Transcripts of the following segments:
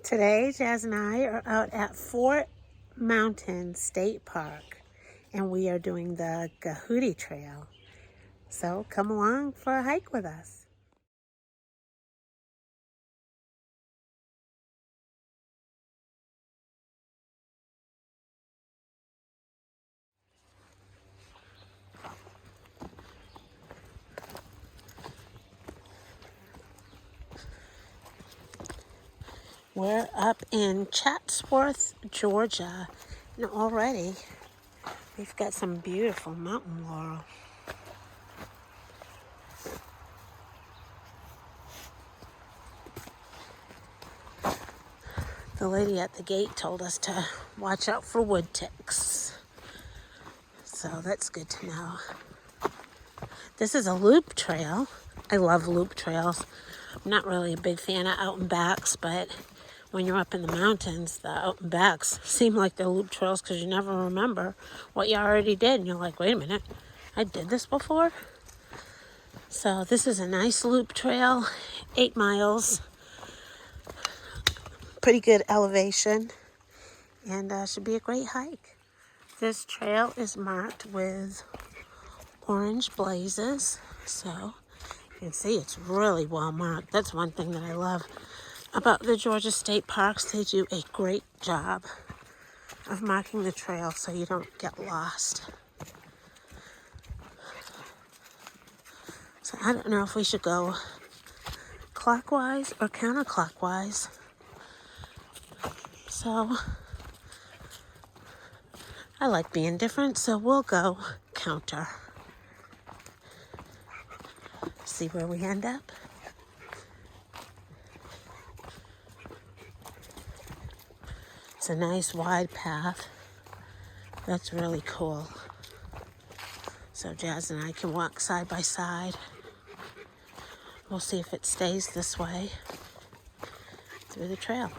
Today, Jazz and I are out at Fort Mountain State Park, and we are doing the Gahuti Trail. So come along for a hike with us. We're up in Chatsworth, Georgia, and already we've got some beautiful mountain laurel. The lady at the gate told us to watch out for wood ticks, so that's good to know. This is a loop trail. I love loop trails. I'm not really a big fan of out and backs, but when you're up in the mountains, the out and backs seem like they're loop trails because you never remember what you already did. And you're like, wait a minute, I did this before? So this is a nice loop trail, 8 miles. Pretty good elevation, and should be a great hike. This trail is marked with orange blazes, so you can see it's really well marked. That's one thing that I love about the Georgia State Parks. They do a great job of marking the trail so you don't get lost. So I don't know if we should go clockwise or counterclockwise. So I like being different, so we'll go counter. See where we end up. It's a nice wide path. That's really cool. So Jazz and I can walk side by side. We'll see if it stays this way through the trail.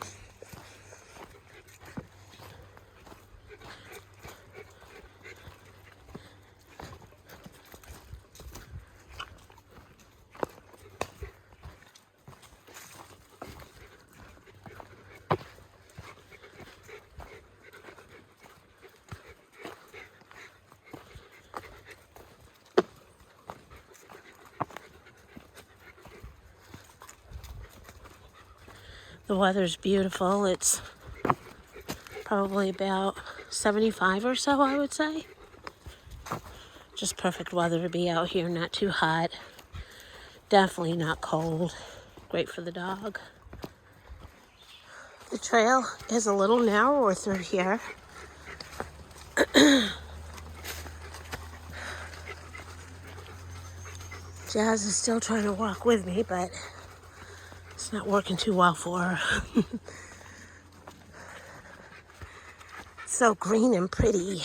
The weather's beautiful. It's probably about 75 or so, I would say. Just perfect weather to be out here, not too hot. Definitely not cold. Great for the dog. The trail is a little narrower through here. Jazz is still trying to walk with me, but it's not working too well for her. So green and pretty.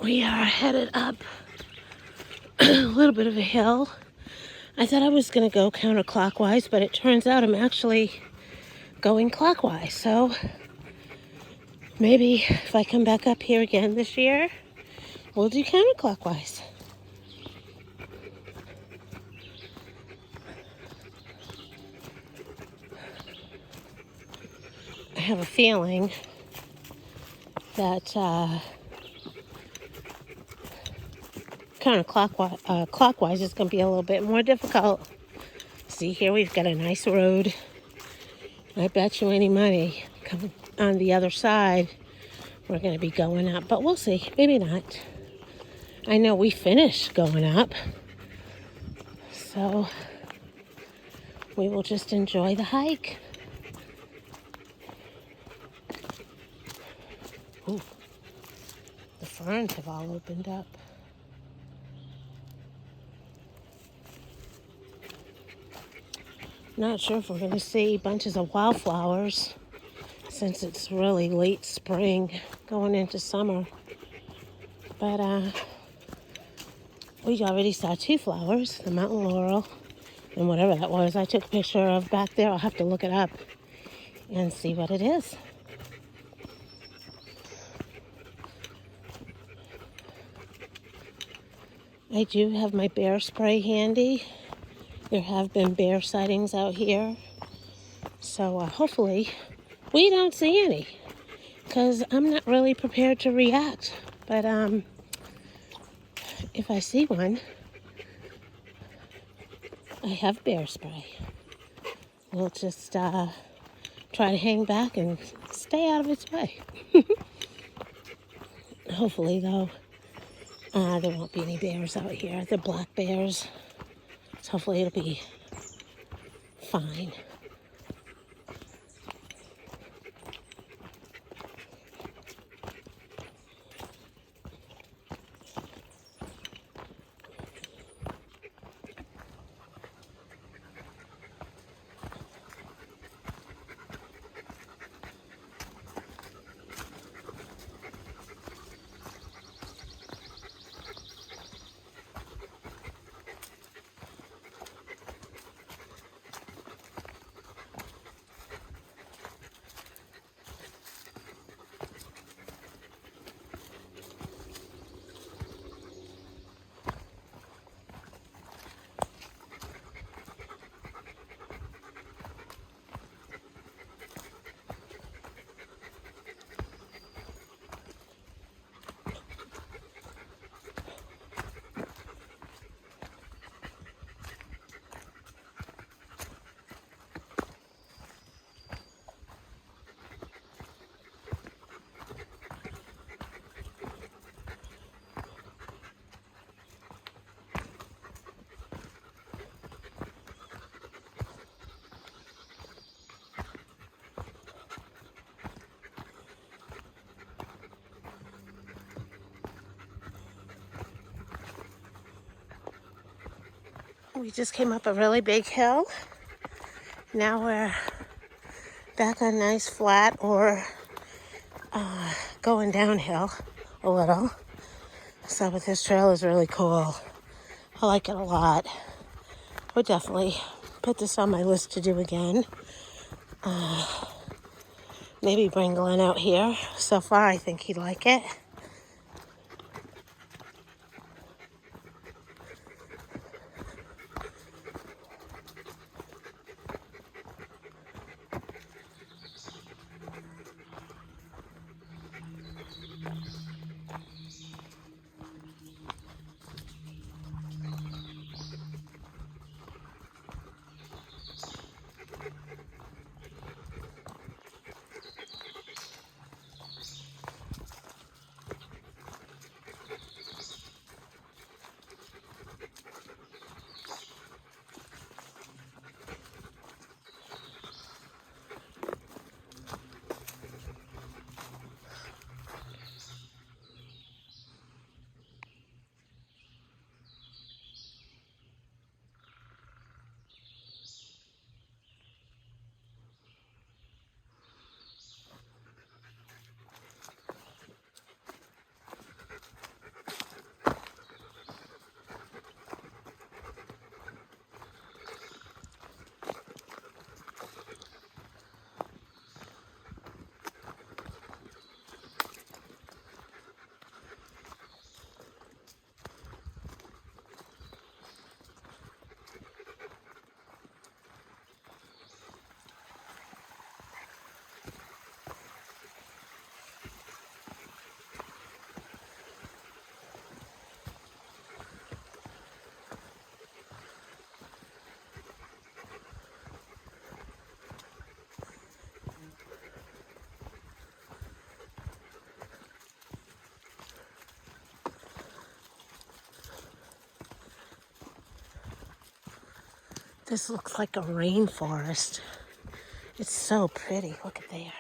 We are headed up a little bit of a hill. I thought I was going to go counterclockwise, but it turns out I'm actually going clockwise. So maybe if I come back up here again this year, we'll do counterclockwise. I have a feeling that clockwise is going to be a little bit more difficult. See, here we've got a nice road. I bet you any money coming on the other side we're going to be going up, but we'll see. Maybe not. I know we finished going up, so we will just enjoy the hike. Ooh, the ferns have all opened up. Not sure if we're going to see bunches of wildflowers since it's really late spring going into summer. But we already saw 2 flowers, the mountain laurel and whatever that was. I took a picture of back there. I'll have to look it up and see what it is. I do have my bear spray handy. There have been bear sightings out here. So hopefully we don't see any, because I'm not really prepared to react. But if I see one, I have bear spray. We'll just try to hang back and stay out of its way. Hopefully, though, there won't be any bears out here. They're black bears. So hopefully it'll be fine. We just came up a really big hill. Now we're back on nice flat or going downhill a little. So, but this trail is really cool. I like it a lot. Would definitely put this on my list to do again. Maybe bring Glenn out here. So far, I think he'd like it. This looks like a rainforest. It's so pretty. Look at there.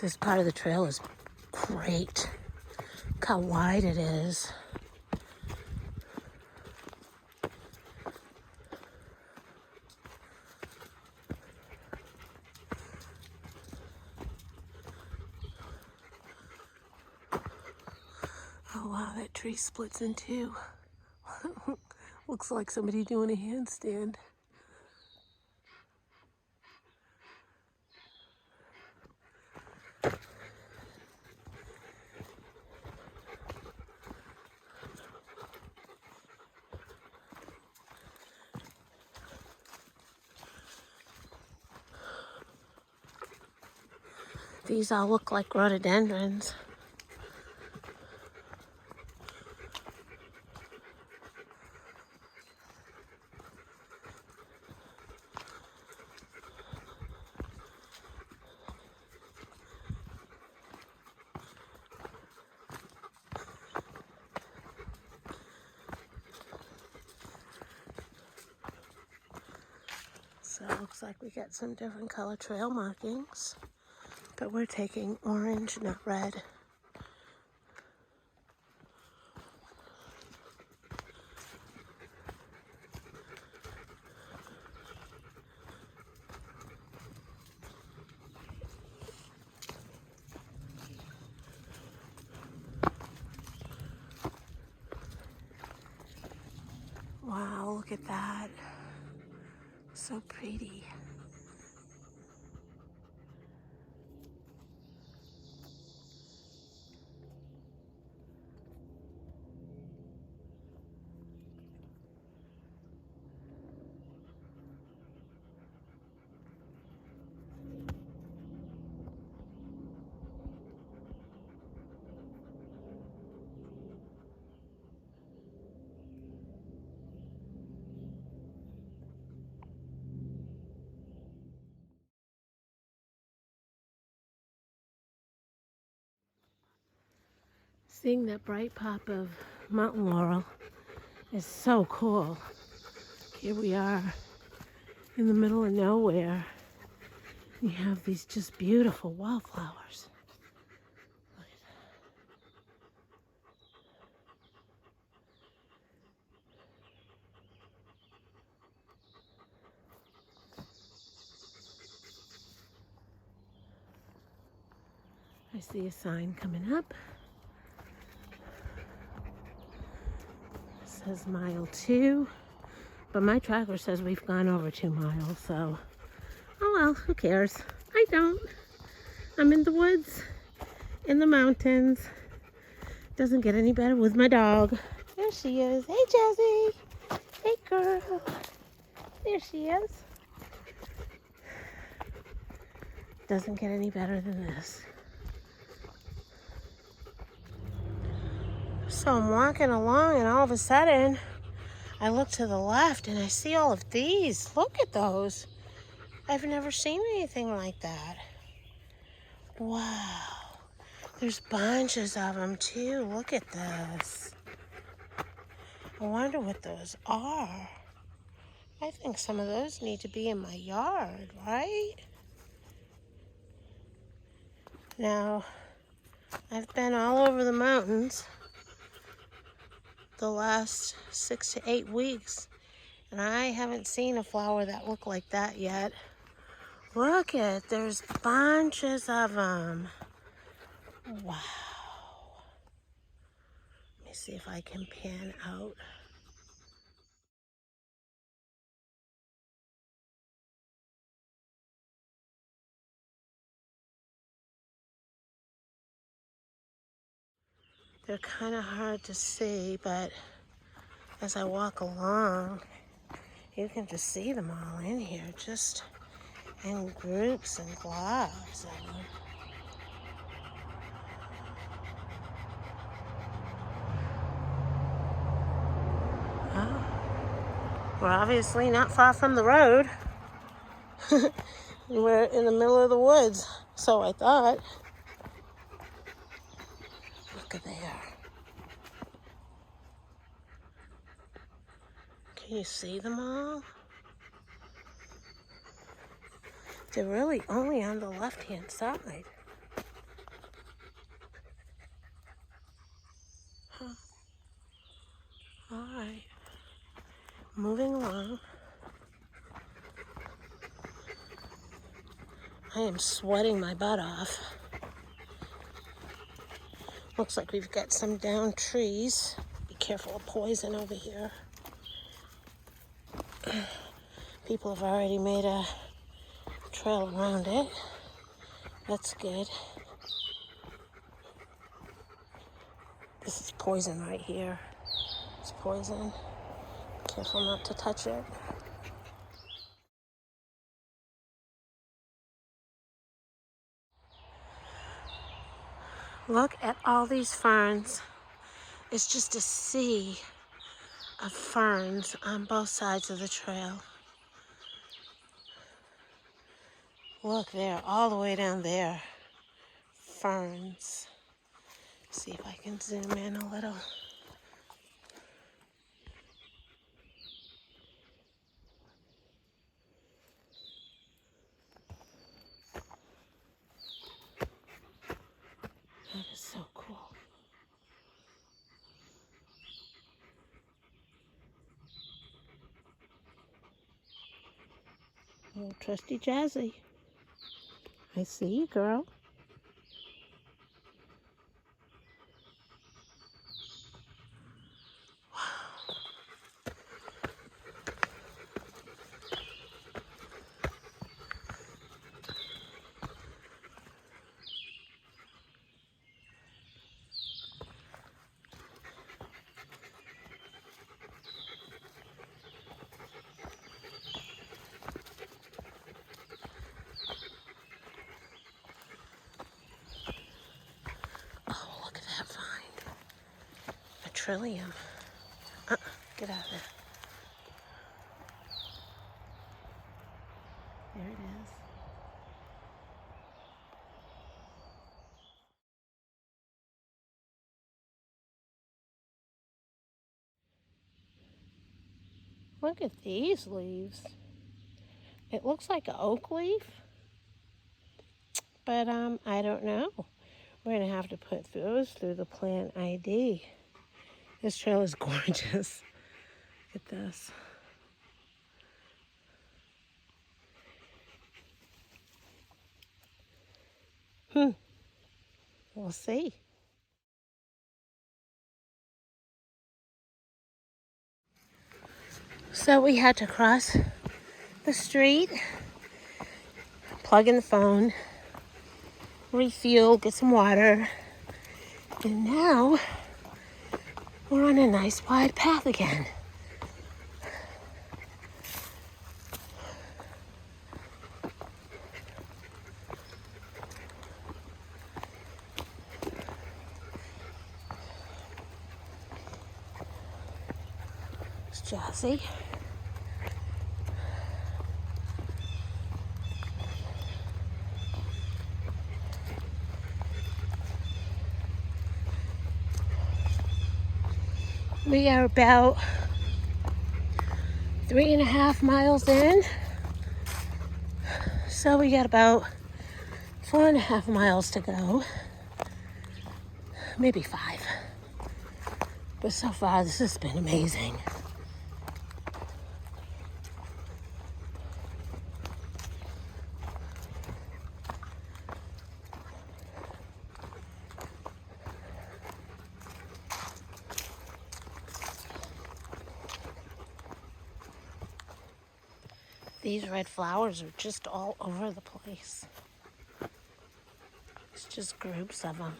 This part of the trail is great. Look how wide it is. Oh Wow, that tree splits in two. Looks like somebody doing a handstand. These all look like rhododendrons. So it looks like we got some different color trail markings, but we're taking orange, not red. Wow, look at that. So pretty. Seeing that bright pop of mountain laurel is so cool. Here we are in the middle of nowhere. You have these just beautiful wildflowers. I see a sign coming up. It says mile 2, but my tracker says we've gone over 2 miles, so oh well, who cares? I don't. I'm in the woods, in the mountains. Doesn't get any better with my dog. There she is. Hey, Jessie. Hey, girl. There she is. Doesn't get any better than this. So I'm walking along and all of a sudden I look to the left and I see all of these. Look at those. I've never seen anything like that. Wow. There's bunches of them too. Look at this. I wonder what those are. I think some of those need to be in my yard, right? Now, I've been all over the mountains the last 6 to 8 weeks, and I haven't seen a flower that looked like that yet. Look at, there's bunches of them. Wow. Let me see if I can pan out. They're kind of hard to see, but as I walk along, you can just see them all in here, just in groups and globs. Oh, we're obviously not far from the road. We're in the middle of the woods, so I thought. Look at there. Can you see them all? They're really only on the left-hand side. Huh. All right. Moving along. I am sweating my butt off. Looks like we've got some downed trees. Be careful of poison over here. People have already made a trail around it. That's good. This is poison right here. It's poison. Careful not to touch it. Look at all these ferns. It's just a sea of ferns on both sides of the trail. Look there, all the way down there. Ferns. See if I can zoom in a little. That is so cool. Oh, trusty Jazzy. I see you, girl. Oh, look at that vine. A trillium. Get out of there. There it is. Look at these leaves. It looks like an oak leaf, but I don't know. We're gonna have to put those through the plant ID. This trail is gorgeous. Look at this. We'll see. So we had to cross the street, plug in the phone, refuel, get some water, and now we're on a nice wide path again. It's Jazzy. We are about 3.5 miles in. So we got about 4.5 miles to go. Maybe 5. But so far, this has been amazing. These red flowers are just all over the place. It's just groups of them.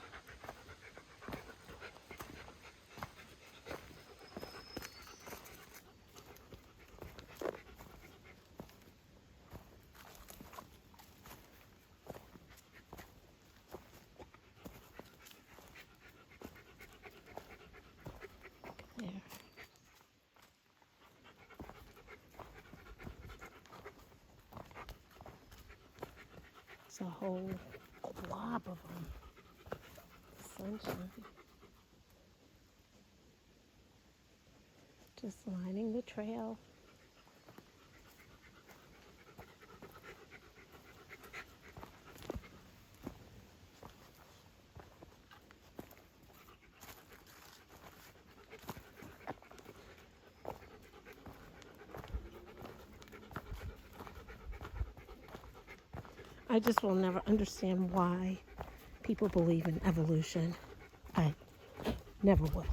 There. It's a whole glob of them. Sunshine. Just lining the trail. I just will never understand why people believe in evolution. I never will.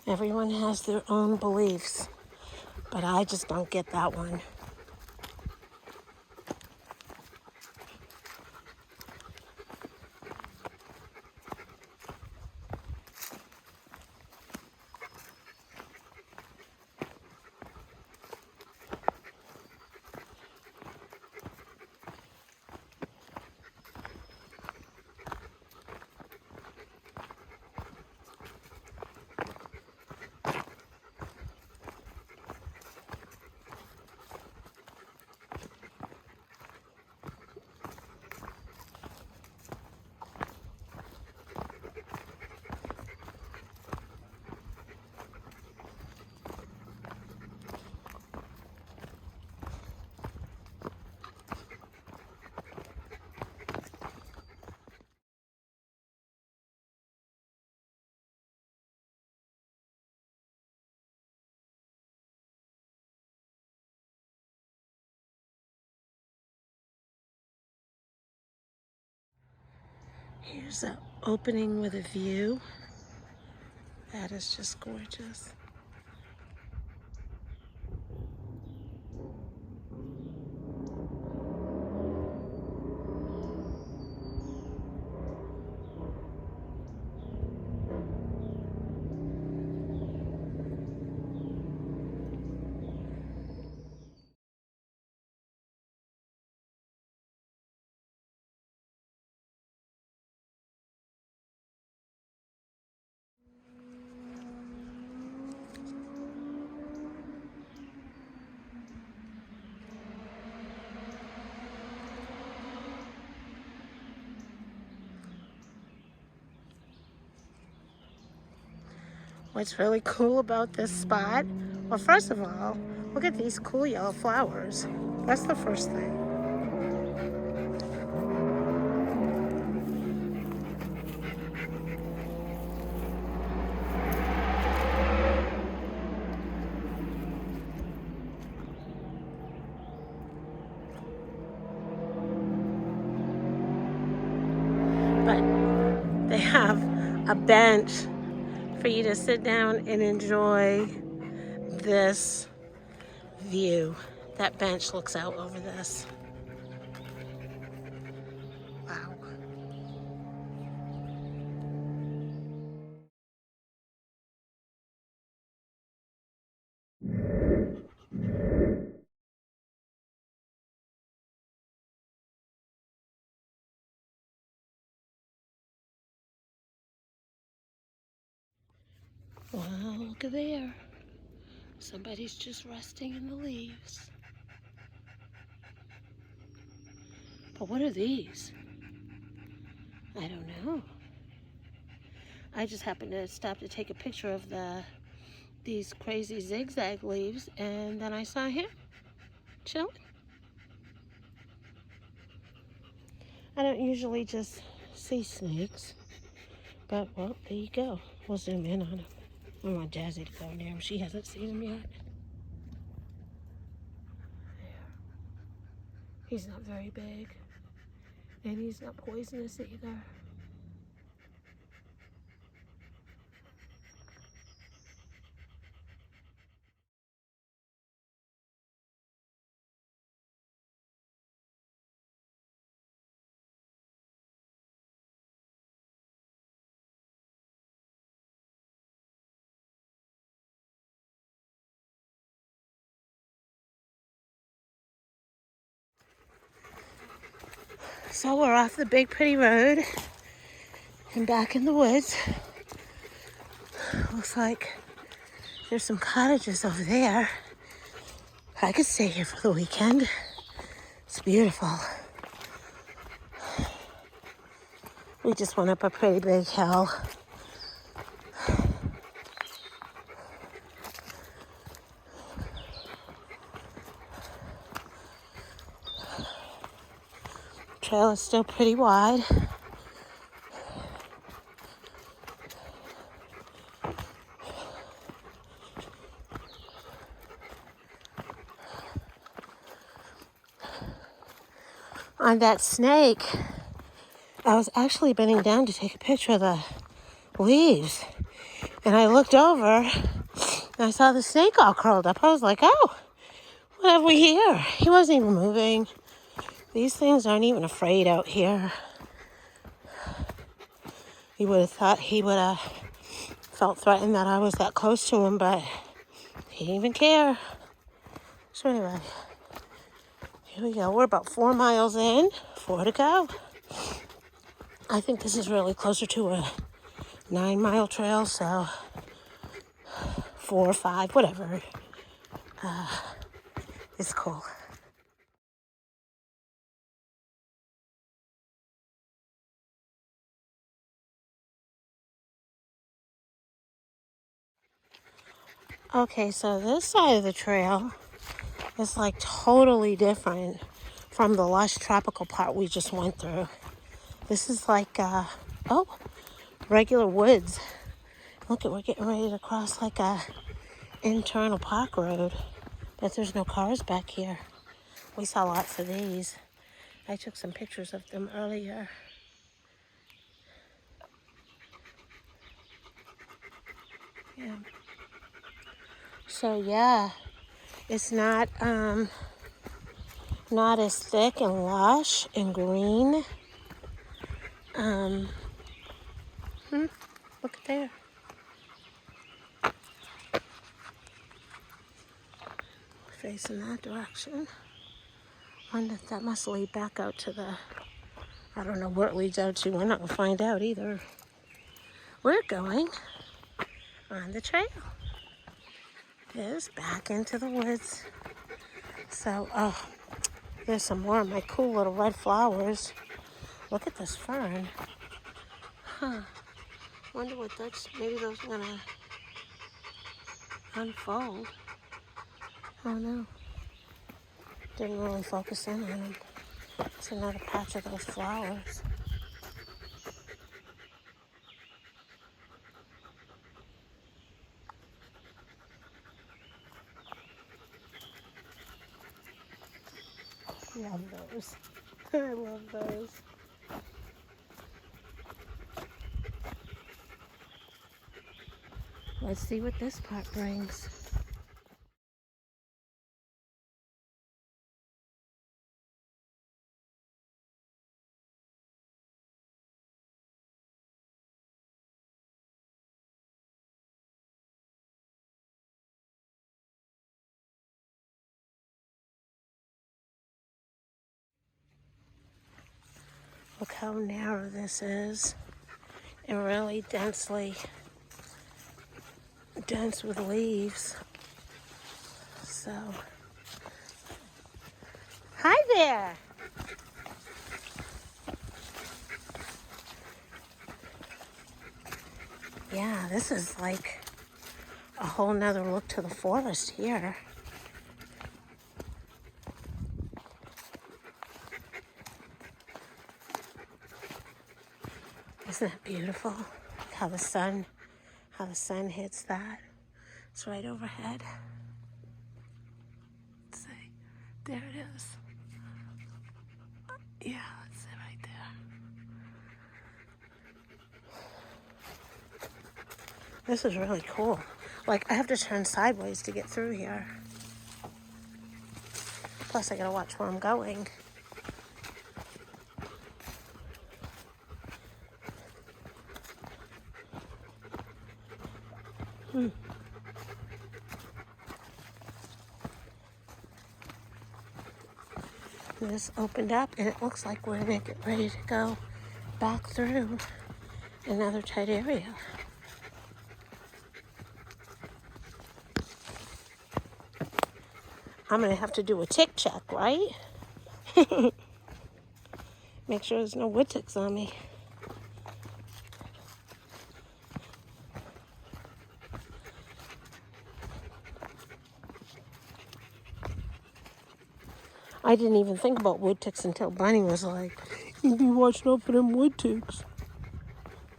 Everyone has their own beliefs, but I just don't get that one. Here's an opening with a view. That is just gorgeous. What's really cool about this spot? Well, first of all, look at these cool yellow flowers. That's the first thing. But they have a bench for you to sit down and enjoy this view. That bench looks out over this. Wow. Wow, look at there. Somebody's just resting in the leaves. But what are these? I don't know. I just happened to stop to take a picture of these crazy zigzag leaves, and then I saw him chilling. I don't usually just see snakes, but well, there you go. We'll zoom in on him. I want Jazzy to go near him. She hasn't seen him yet. There. He's not very big, and he's not poisonous either. So we're off the big pretty road and back in the woods. Looks like there's some cottages over there. I could stay here for the weekend. It's beautiful. We just went up a pretty big hill. Trail is still pretty wide. on that snake, I was actually bending down to take a picture of the leaves. And I looked over and I saw the snake all curled up. I was like, oh, what have we here? He wasn't even moving. These things aren't even afraid out here. You would have thought he would have felt threatened that I was that close to him, but he didn't even care. So anyway, here we go. We're about 4 miles in, 4 to go. I think this is really closer to a 9-mile trail, so 4 or 5, whatever. It's cool. Okay, so this side of the trail is like totally different from the lush tropical part we just went through. This is like, regular woods. Look, we're getting ready to cross like a internal park road, but there's no cars back here. We saw lots of these. I took some pictures of them earlier. Yeah. So yeah, it's not as thick and lush and green. Look at there. Facing that direction. Wonder if that must lead back out to the, I don't know where it leads out to. We're not gonna find out either. We're going on the trail. It is back into the woods. So, there's some more of my cool little red flowers. Look at this fern. Wonder what that's, maybe those are gonna unfold. Oh no. Didn't really focus in on them. It's another patch of those flowers. Love those. I love those. Let's see what this part brings. Look how narrow this is, and really dense with leaves. So, hi there. Yeah, this is like a whole nother look to the forest here. Isn't that beautiful? How the sun hits that. It's right overhead. Let's see. There it is. Yeah, that's it right there. This is really cool. Like, I have to turn sideways to get through here. Plus, I gotta watch where I'm going. This opened up, and it looks like we're gonna get ready to go back through another tight area. I'm gonna have to do a tick check, right? Make sure there's no wood ticks on me. I didn't even think about wood ticks until Bunny was like, "You be watching out for them wood ticks."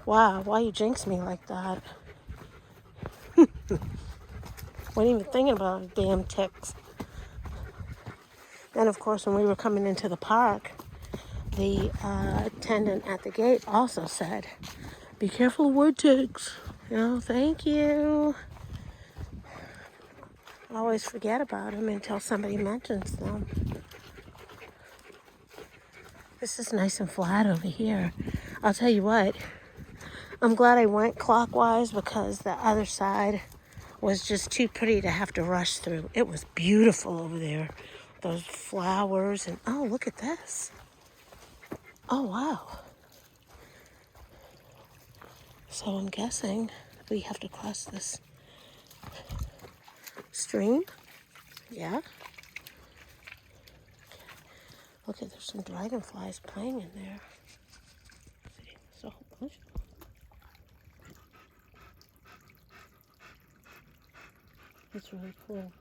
Wow, why you jinx me like that? Wasn't even thinking about damn ticks. Then, of course, when we were coming into the park, the attendant at the gate also said, be careful of wood ticks. You know, thank you. I always forget about them until somebody mentions them. This is nice and flat over here. I'll tell you what, I'm glad I went clockwise because the other side was just too pretty to have to rush through. It was beautiful over there. Those flowers and, oh, look at this. Oh, wow. So I'm guessing we have to cross this stream. Yeah. Look at, there's some dragonflies playing in there. See, there's a whole bunch of them. It's really cool.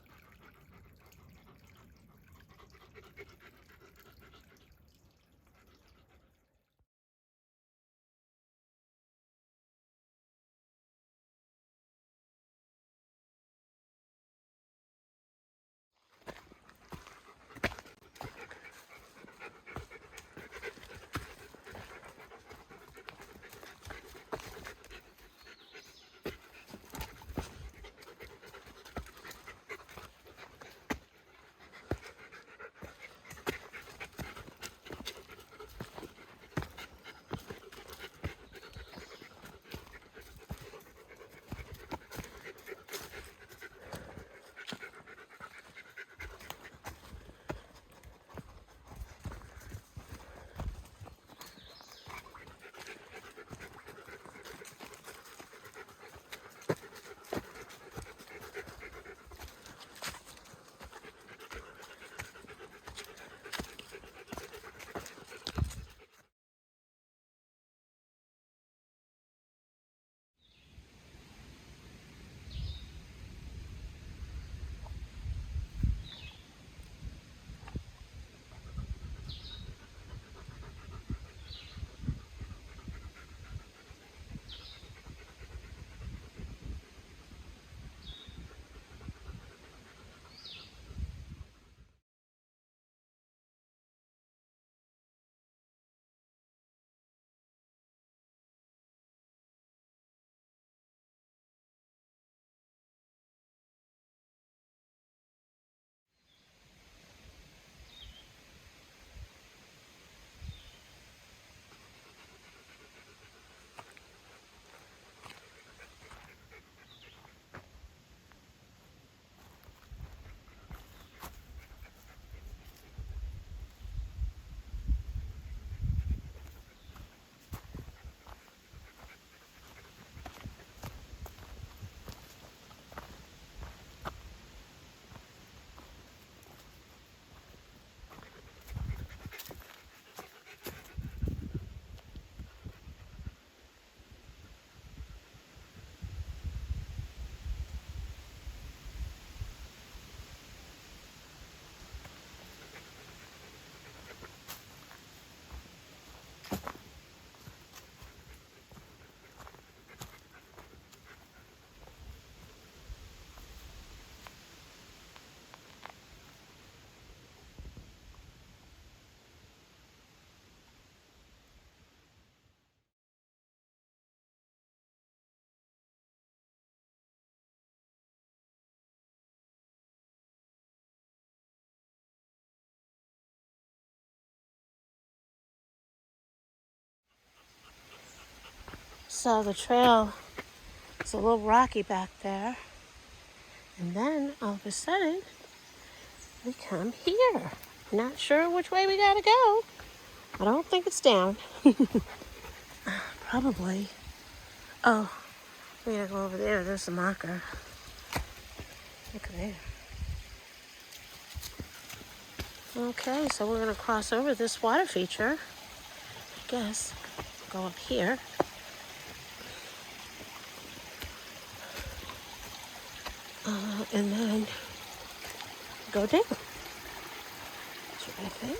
So the trail is a little rocky back there. And then all of a sudden, we come here. Not sure which way we gotta go. I don't think it's down. Probably. Oh, we gotta go over there. There's the marker. Look at there. Okay, so we're gonna cross over this water feature. I guess. Go up here. And then go down. That's what I think.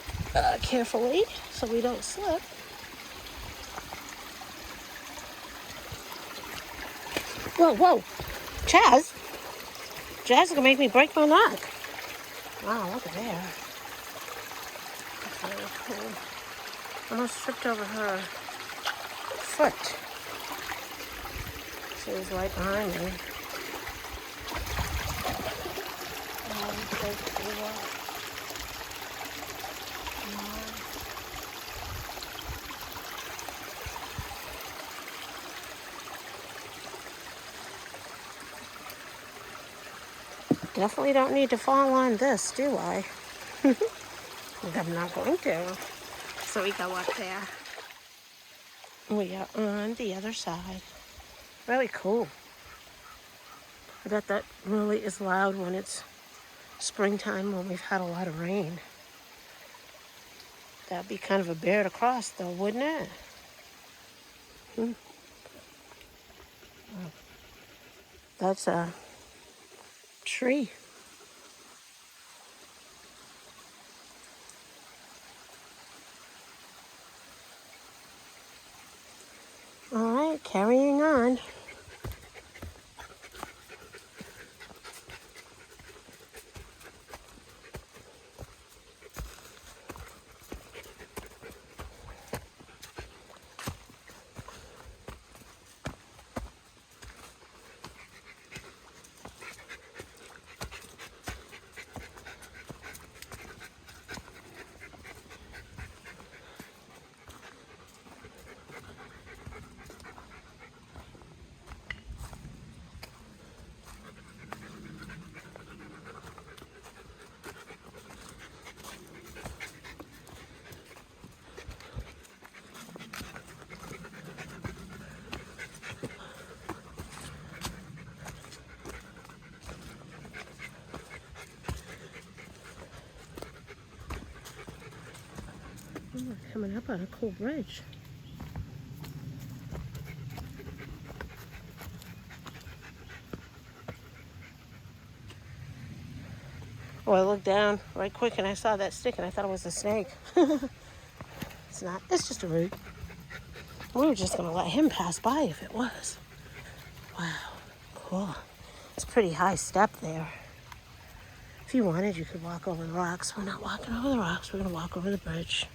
Carefully, so we don't slip. Whoa, whoa. Chaz is gonna make me break my neck. Wow, look at there. That's really cool. Almost tripped over her foot. She was right behind me. Definitely don't need to fall on this, do I? I'm not going to. So we go up there. We are on the other side. Really cool. I bet that really is loud when it's springtime, when we've had a lot of rain. That'd be kind of a bear to cross though, wouldn't it? That's a tree. All right, carrying on. We're coming up on a cool bridge. Oh, I looked down right quick and I saw that stick and I thought it was a snake. It's not. It's just a root. We were just going to let him pass by if it was. Wow. Cool. It's a pretty high step there. If you wanted, you could walk over the rocks. We're not walking over the rocks. We're going to walk over the bridge.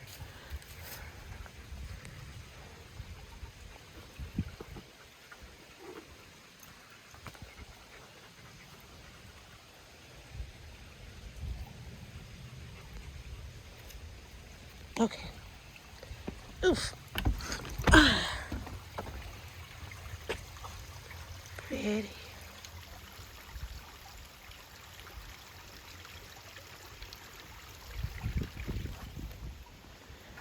Okay. Oof. Pretty.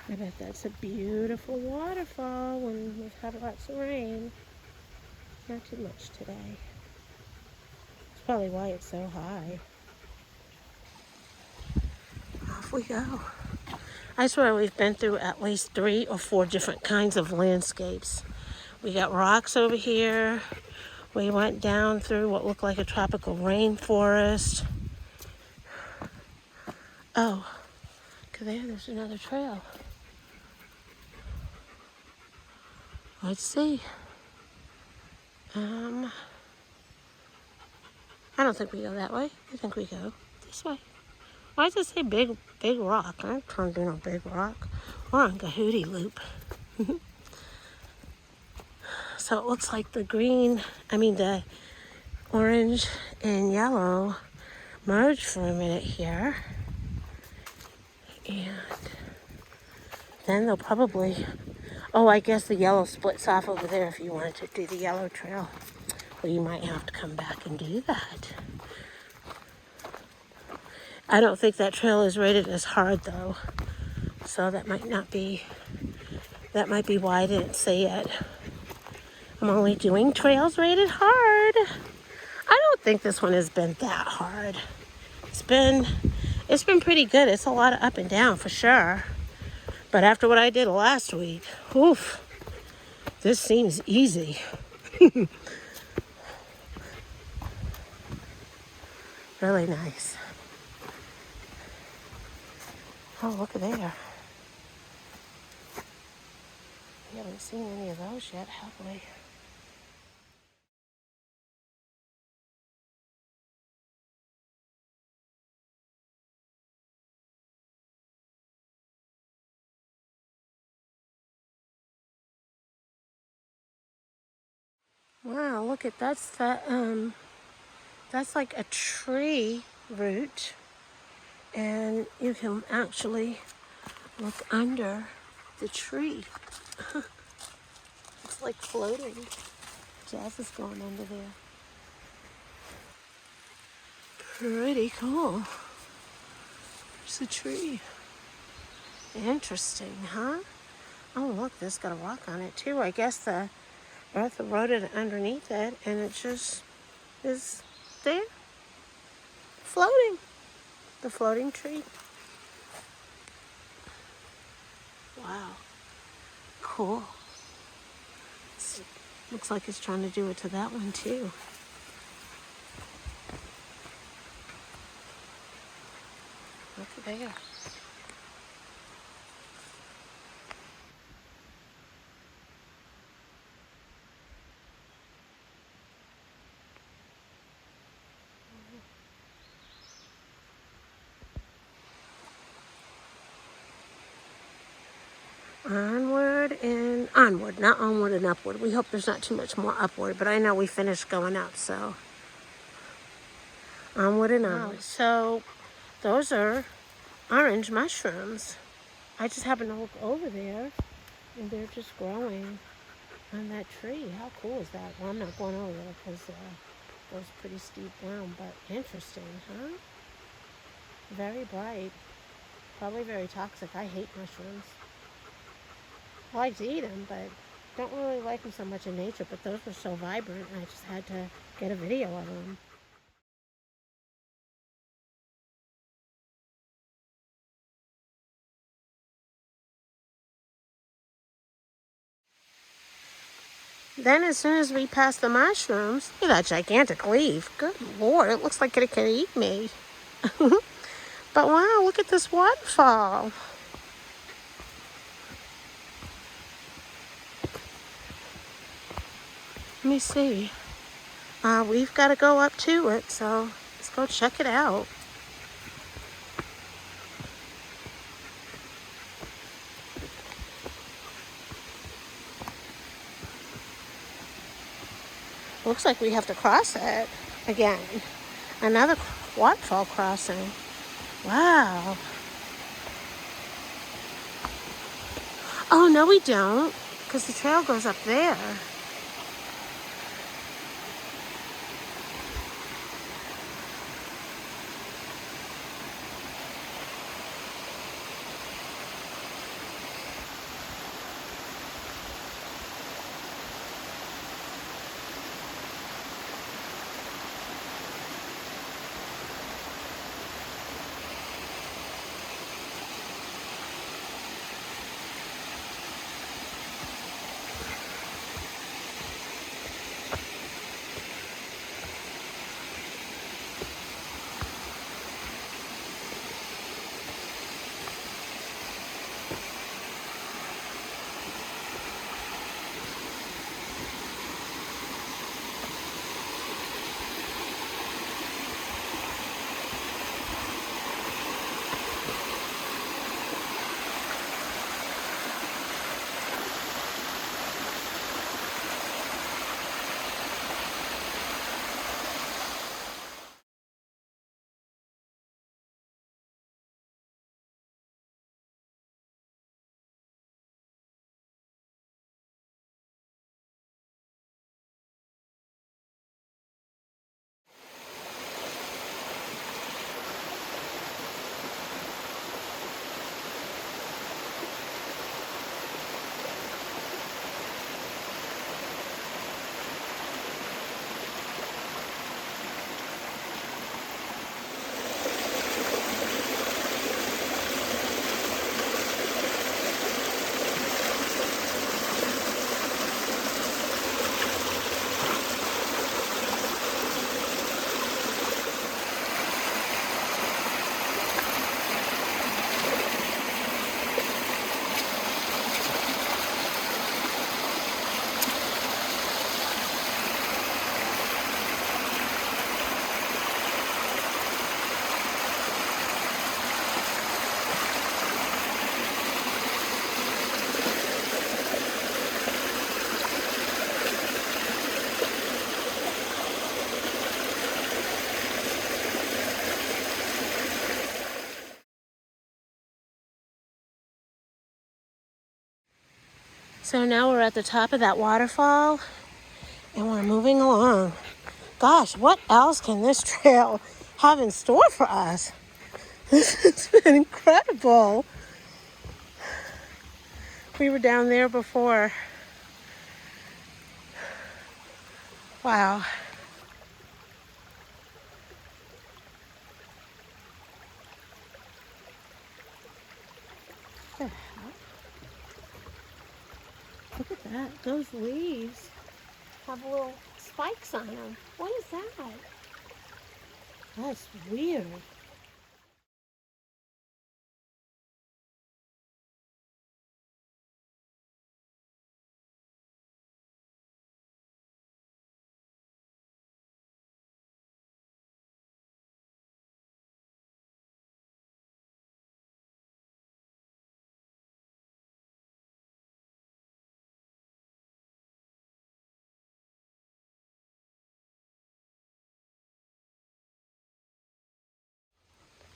I bet that's a beautiful waterfall when we've had lots of rain. Not too much today. That's probably why it's so high. Off we go. I swear we've been through at least 3 or 4 different kinds of landscapes. We got rocks over here. We went down through what looked like a tropical rainforest. Oh, there's another trail. Let's see. I don't think we go that way. I think we go this way. Why does it say big rock? I don't trying to do no big rock. We're on Gahuti Loop. So it looks like the orange and yellow merged for a minute here. And then they'll probably, I guess the yellow splits off over there if you wanted to do the yellow trail. Well, you might have to come back and do that. I don't think that trail is rated as hard though. So that might be why I didn't say it. I'm only doing trails rated hard. I don't think this one has been that hard. It's been pretty good. It's a lot of up and down for sure. But after what I did last week, oof, this seems easy. Really nice. Oh, look at there. We haven't seen any of those yet, have we? Wow, look at that's like a tree root, and you can actually look under the tree. It's like floating. Jazz is going under there. Pretty cool. There's a tree. Interesting, huh? Oh, look, this got a rock on it too. I guess the earth eroded underneath it, and it just is there, floating. The floating tree. Wow. Cool. Looks like it's trying to do it to that one too. Look there. Onward, not onward and upward. We hope there's not too much more upward, but I know we finished going up, so onward and onward. Wow. So those are orange mushrooms. I just happened to look over there, and they're just growing on that tree. How cool is that? Well, I'm not going over there because it goes pretty steep down, but interesting, huh? Very bright. Probably very toxic. I hate mushrooms. I like to eat them, but don't really like them so much in nature. But those were so vibrant, I just had to get a video of them. Then as soon as we passed the mushrooms, look at that gigantic leaf. Good Lord, it looks like it could eat me. But wow, look at this waterfall. Let me see. We've got to go up to it, so let's go check it out. Looks like we have to cross it again. Another waterfall crossing. Wow. Oh, no, we don't, because the trail goes up there. So now we're at the top of that waterfall and we're moving along. Gosh, what else can this trail have in store for us? This has been incredible. We were down there before. Wow. What the heck? Look at that. Those leaves have little spikes on them. What is that? That's weird.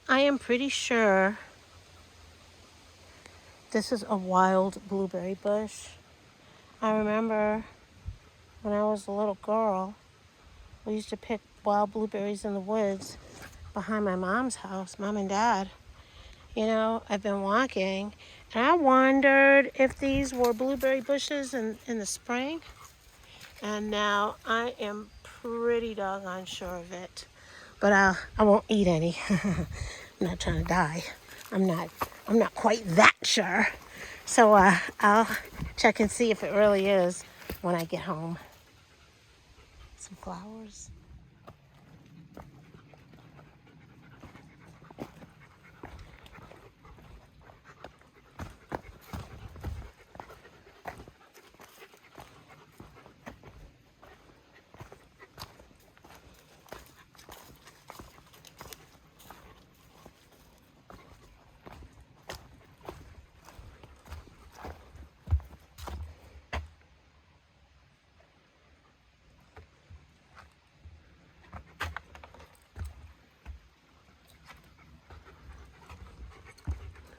I am pretty sure this is a wild blueberry bush. I remember when I was a little girl, we used to pick wild blueberries in the woods behind my mom's house, mom and dad. You know, I've been walking and I wondered if these were blueberry bushes in the spring. And now I am pretty doggone sure of it. But I won't eat any. I'm not trying to die. I'm not quite that sure. So I'll check and see if it really is when I get home. Some flowers.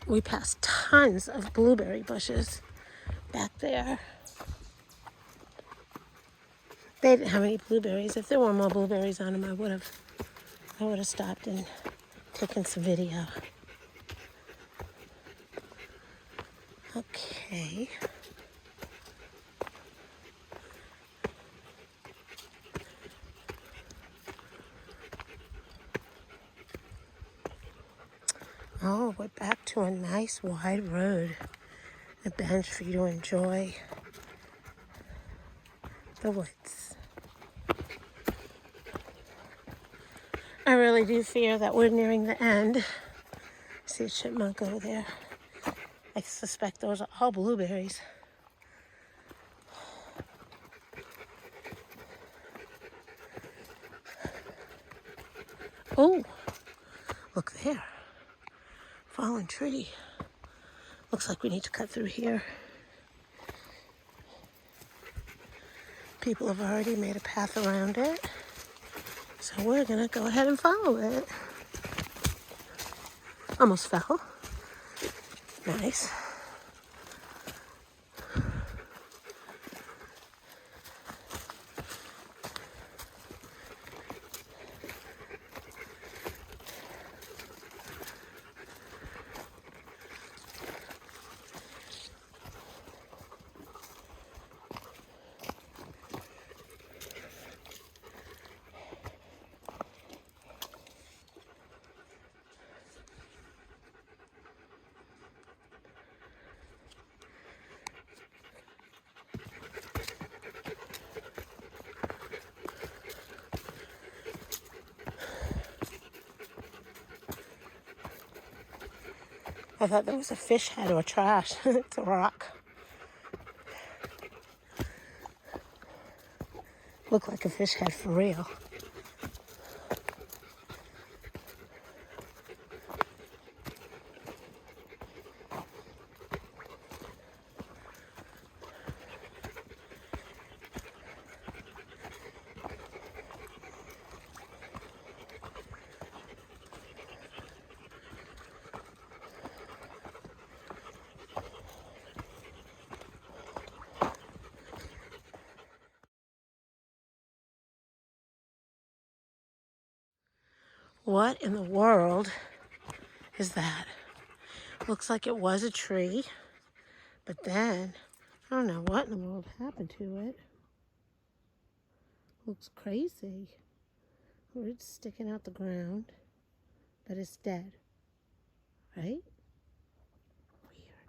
We passed tons of blueberry bushes back there. They didn't have any blueberries. If there were more blueberries on them, I would have stopped and taken some video. Okay. Oh, we're back to a nice wide road. A bench for you to enjoy the woods. I really do fear that we're nearing the end. See a chipmunk over there. I suspect those are all blueberries. Oh, look there. Fallen tree. Looks like we need to cut through here. People have already made a path around it. So we're gonna go ahead and follow it. Almost fell. Nice. I thought there was a fish head or trash. It's a rock. Looked like a fish head for real. What in the world is that? Looks like it was a tree, but then I don't know what in the world happened to it. Looks crazy. Roots sticking out the ground, but it's dead, right? Weird.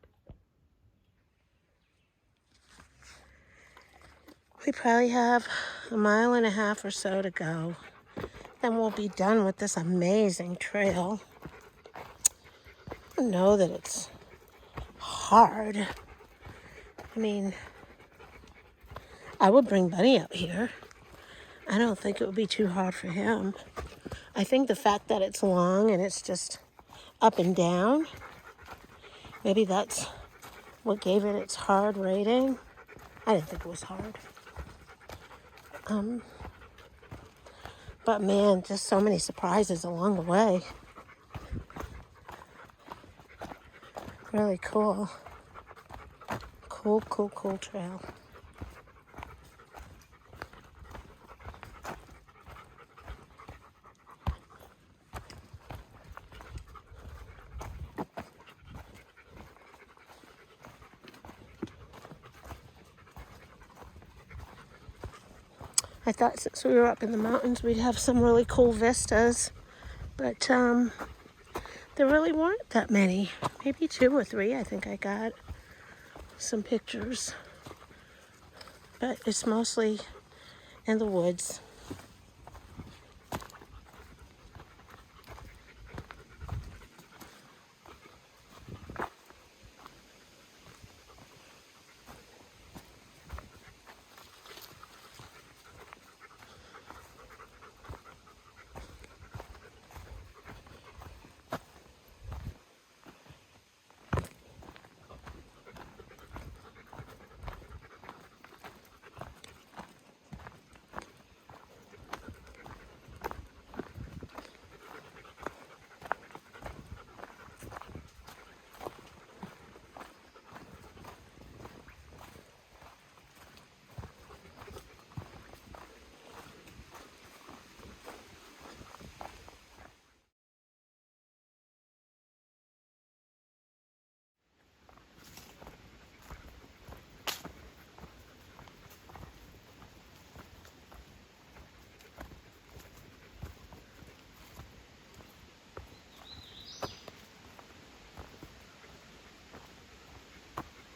We probably have a mile and a half or so to go. Then we'll be done with this amazing trail. I know that it's hard. I mean, I would bring Bunny out here. I don't think it would be too hard for him. I think the fact that it's long and it's just up and down, maybe that's what gave it its hard rating. I didn't think it was hard. But man, just so many surprises along the way. Really cool. Cool trail. I thought since we were up in the mountains, we'd have some really cool vistas, but there really weren't that many. Maybe 2 or 3, I think I got some pictures, but it's mostly in the woods.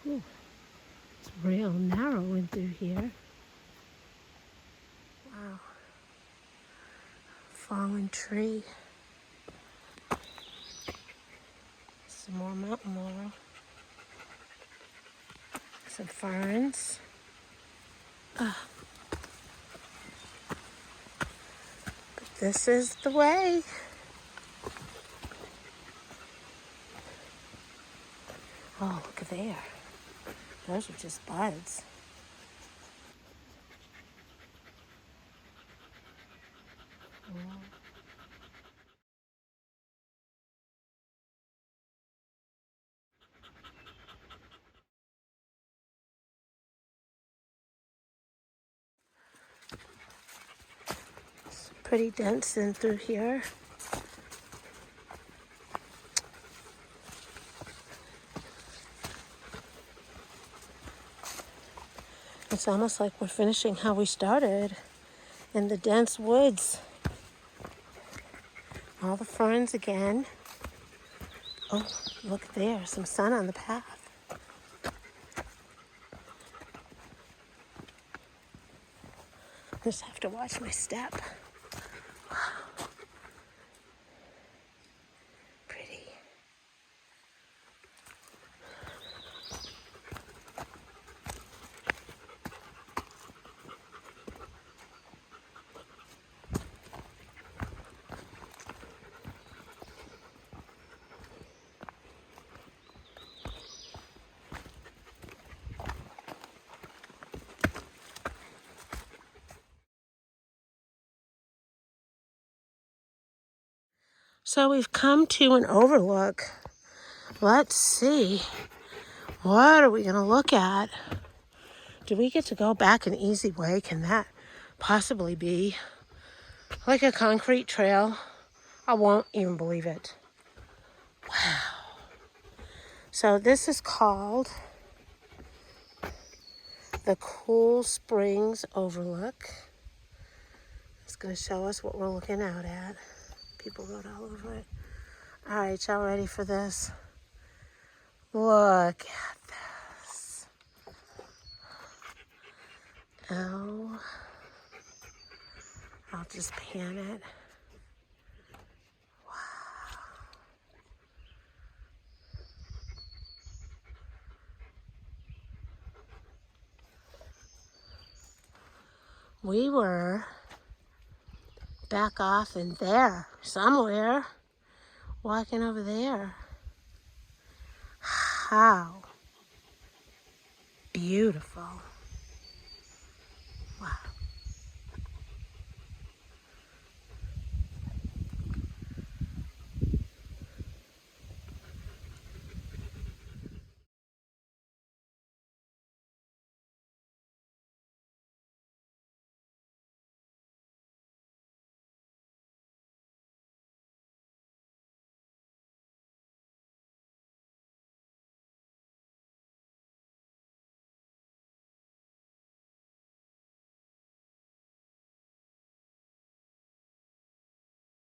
Ooh, it's real narrow in through here. Wow. Fallen tree. Some more mountain laurel. Some ferns. But this is the way. Oh, look at there. Those are just buds. It's pretty dense in through here. It's almost like we're finishing how we started in the dense woods. All the ferns again. Oh, look there, some sun on the path. Just have to watch my step. Pretty. So we've come to an overlook. Let's see. What are we going to look at? Do we get to go back an easy way? Can that possibly be like a concrete trail I won't even believe it. Wow. So this is called the Cool Springs Overlook. It's going to show us what we're looking out at. People wrote all over it. All right, y'all ready for this? Look at this. Oh, I'll just pan it. We were back off in there somewhere, walking over there. How beautiful.